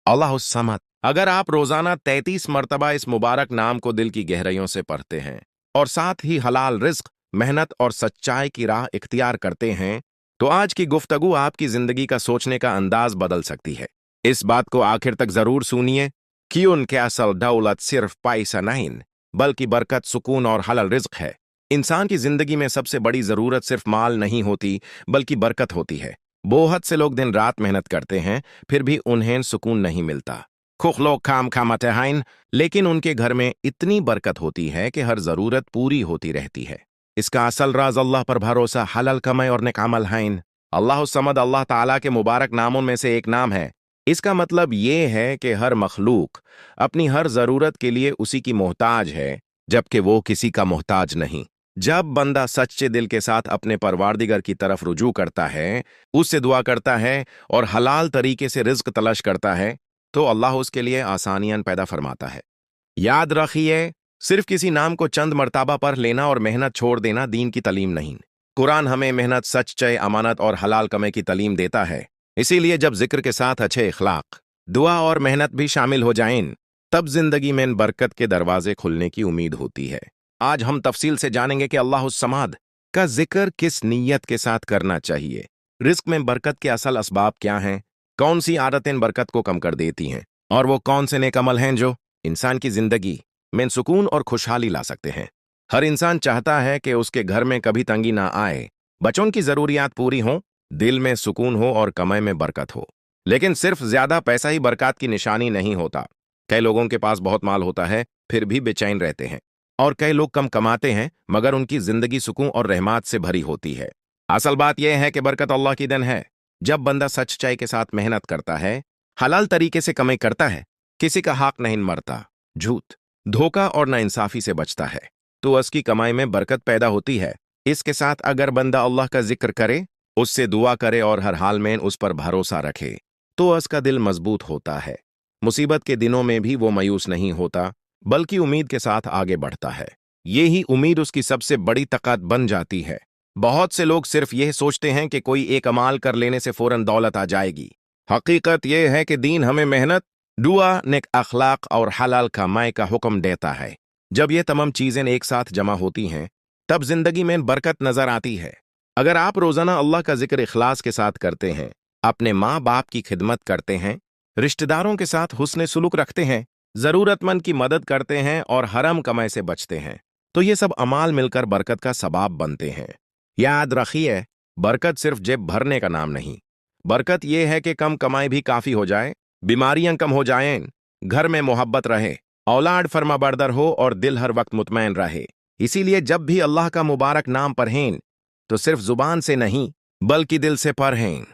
अल्लाहुस समद। अगर आप रोजाना 33 मरतबा इस मुबारक नाम को दिल की गहराइयों से पढ़ते हैं और साथ ही हलाल रिस्क, मेहनत और सच्चाई की राह इख्तियार करते हैं, तो आज की गुफ्तगू आपकी जिंदगी का सोचने का अंदाज बदल सकती है। इस बात को आखिर तक जरूर सुनिए कि उनके असल दौलत सिर्फ पैसा नहीं, बल्कि बरकत, सुकून और हलाल रिज्क है। इंसान की जिंदगी में सबसे बड़ी जरूरत सिर्फ माल नहीं होती, बल्कि बरकत होती है। बहुत से लोग दिन रात मेहनत करते हैं, फिर भी उन्हें सुकून नहीं मिलता। खुख लोग खाम खामते हैं, लेकिन उनके घर में इतनी बरकत होती है कि हर जरूरत पूरी होती रहती है। इसका असल राज अल्लाह पर भरोसा, हलाल कमाई और नेक अमल है। अल्लाह समद अल्लाह ताला के मुबारक नामों में से एक नाम है। इसका मतलब ये है कि हर मखलूक अपनी हर जरूरत के लिए उसी की मोहताज है, जबकि वो किसी का मोहताज नहीं। जब बंदा सच्चे दिल के साथ अपने परवारदिगर की तरफ रुजू करता है, उससे दुआ करता है और हलाल तरीके से रिज्क तलाश करता है, तो अल्लाह उसके लिए आसानियां पैदा फरमाता है। याद रखिए, सिर्फ किसी नाम को चंद मर्तबा पढ़ लेना और मेहनत छोड़ देना दीन की तालीम नहीं। कुरान हमें मेहनत, सच्चाई, अमानत और हलाल कमाई की तालीम देता है। इसीलिए जब जिक्र के साथ अच्छे इखलाक, दुआ और मेहनत भी शामिल हो जाएं, तब जिंदगी में बरकत के दरवाजे खुलने की उम्मीद होती है। आज हम तफसील से जानेंगे कि अल्लाहुस समाद का जिक्र किस नीयत के साथ करना चाहिए, रिस्क में बरकत के असल असबाब क्या हैं, कौन सी आदतें बरकत को कम कर देती हैं, और वो कौन से नेक अमल हैं जो इंसान की जिंदगी में सुकून और खुशहाली ला सकते हैं। हर इंसान चाहता है कि उसके घर में कभी तंगी ना आए, बच्चों की जरूरियात पूरी हों, दिल में सुकून हो और कमाई में बरकत हो। लेकिन सिर्फ ज्यादा पैसा ही बरकत की निशानी नहीं होता। कई लोगों के पास बहुत माल होता है, फिर भी बेचैन रहते हैं, और कई लोग कम कमाते हैं मगर उनकी जिंदगी सुकून और रहमत से भरी होती है। असल बात यह है कि बरकत अल्लाह की देन है। जब बंदा सच्चाई के साथ मेहनत करता है, हलाल तरीके से कमाई करता है, किसी का हक नहीं मरता, झूठ, धोखा और नाइंसाफी से बचता है, तो उसकी कमाई में बरकत पैदा होती है। इसके साथ अगर बंदा अल्लाह का जिक्र करे, उससे दुआ करे और हर हाल में उस पर भरोसा रखे, तो उसका दिल मजबूत होता है। मुसीबत के दिनों में भी वो मायूस नहीं होता, बल्कि उम्मीद के साथ आगे बढ़ता है। यही उम्मीद उसकी सबसे बड़ी ताकत बन जाती है। बहुत से लोग सिर्फ यह सोचते हैं कि कोई एक अमाल कर लेने से फौरन दौलत आ जाएगी। हकीकत यह है कि दीन हमें मेहनत, दुआ, नेक अखलाक और हलाल कमाई का हुक्म देता है। जब ये तमाम चीजें एक साथ जमा होती हैं, तब जिंदगी में बरकत नजर आती है। अगर आप रोजाना अल्लाह का जिक्र इखलास के साथ करते हैं, अपने माँ बाप की खिदमत करते हैं, रिश्तेदारों के साथ हुस्न सुलूक रखते हैं, जरूरतमंद की मदद करते हैं और हराम कमाई से बचते हैं, तो ये सब अमाल मिलकर बरकत का सबब बनते हैं। याद रखिए, बरकत सिर्फ जेब भरने का नाम नहीं। बरकत यह है कि कम कमाई भी काफी हो जाए, बीमारियां कम हो जाएं, घर में मोहब्बत रहे, औलाद फरमाबरदार हो और दिल हर वक्त मुतमैन रहे। इसीलिए जब भी अल्लाह का मुबारक नाम पढ़ें, तो सिर्फ जुबान से नहीं, बल्कि दिल से पढ़ें।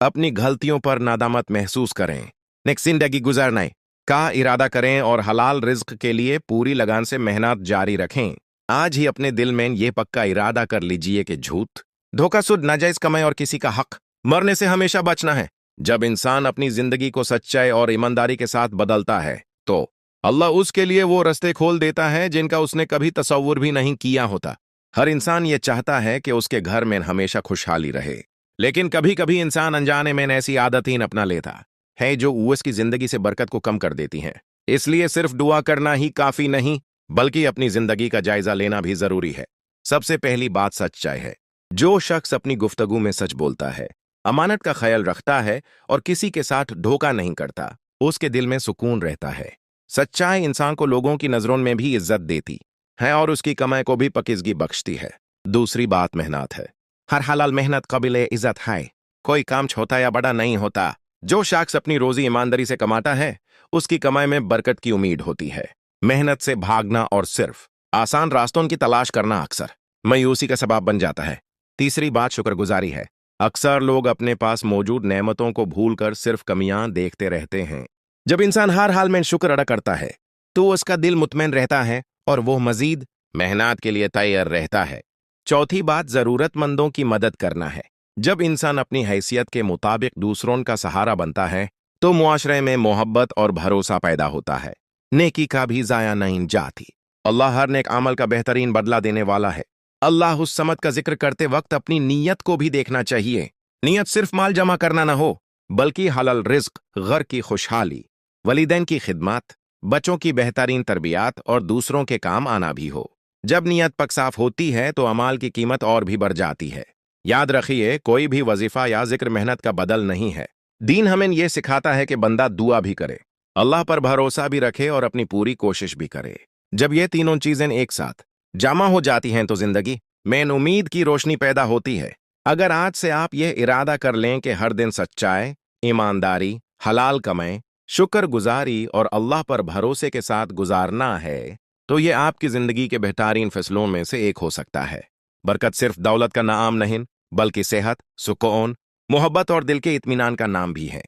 अपनी गलतियों पर नादामत महसूस करें, नेक जिंदगी गुजारने का इरादा करें और हलाल रिज्क के लिए पूरी लगान से मेहनत जारी रखें। आज ही अपने दिल में यह पक्का इरादा कर लीजिए कि झूठ, धोखा, सुद, नाजायज कमाई और किसी का हक मरने से हमेशा बचना है। जब इंसान अपनी जिंदगी को सच्चाई और ईमानदारी के साथ बदलता है, तो अल्लाह उसके लिए वो रास्ते खोल देता है जिनका उसने कभी तसव्वुर भी नहीं किया होता। हर इंसान ये चाहता है कि उसके घर में हमेशा खुशहाली रहे, लेकिन कभी कभी इंसान अनजाने में ऐसी आदतें अपना लेता है जो उसकी जिंदगी से बरकत को कम कर देती हैं। इसलिए सिर्फ दुआ करना ही काफी नहीं, बल्कि अपनी जिंदगी का जायजा लेना भी जरूरी है। सबसे पहली बात सच्चाई है। जो शख्स अपनी गुफ्तगू में सच बोलता है, अमानत का ख्याल रखता है और किसी के साथ धोखा नहीं करता, उसके दिल में सुकून रहता है। सच्चाई इंसान को लोगों की नजरों में भी इज्जत देती है और उसकी कमाई को भी पकीजगी बख्शती है। दूसरी बात मेहनत है। हर हलाल मेहनत काबिल इज्जत है। कोई काम छोटा या बड़ा नहीं होता। जो शख्स अपनी रोजी ईमानदारी से कमाता है, उसकी कमाई में बरकत की उम्मीद होती है। मेहनत से भागना और सिर्फ आसान रास्तों की तलाश करना अक्सर मायूसी का सबब बन जाता है। तीसरी बात शुक्रगुजारी है। अक्सर लोग अपने पास मौजूद नेमतों को भूलकर सिर्फ कमियां देखते रहते हैं। जब इंसान हर हाल में शुक्र अदा करता है, तो उसका दिल मुतमैन रहता है और वो मजीद मेहनत के लिए तैयार रहता है। चौथी बात जरूरतमंदों की मदद करना है। जब इंसान अपनी हैसियत के मुताबिक दूसरों का सहारा बनता है, तो मुआशरे में मोहब्बत और भरोसा पैदा होता है। नेकी का भी जाया नहीं जाती। अल्लाह हर नेक अमल का बेहतरीन बदला देने वाला है। अल्लाह उस समत का जिक्र करते वक्त अपनी नीयत को भी देखना चाहिए। नीयत सिर्फ माल जमा करना ना हो, बल्कि हलाल रिज्क, घर की खुशहाली वलीदैन की खिदमत, बच्चों की बेहतरीन तरबियत और दूसरों के काम आना भी हो। जब नीयत पक साफ होती है तो अमाल की कीमत और भी बढ़ जाती है। याद रखिए, कोई भी वजीफा या जिक्र मेहनत का बदल नहीं है। दीन हमें ये सिखाता है कि बंदा दुआ भी करे, अल्लाह पर भरोसा भी रखे और अपनी पूरी कोशिश भी करे। जब ये तीनों चीजें एक साथ जमा हो जाती हैं तो जिंदगी में उम्मीद की रोशनी पैदा होती है। अगर आज से आप यह इरादा कर लें कि हर दिन सच्चाई, ईमानदारी, हलाल कमाएं, शुक्रगुजारी और अल्लाह पर भरोसे के साथ गुजारना है, तो ये आपकी जिंदगी के बेहतरीन फैसलों में से एक हो सकता है। बरकत सिर्फ दौलत का नाम नहीं, बल्कि सेहत, सुकून, मोहब्बत और दिल के इत्मीनान का नाम भी है।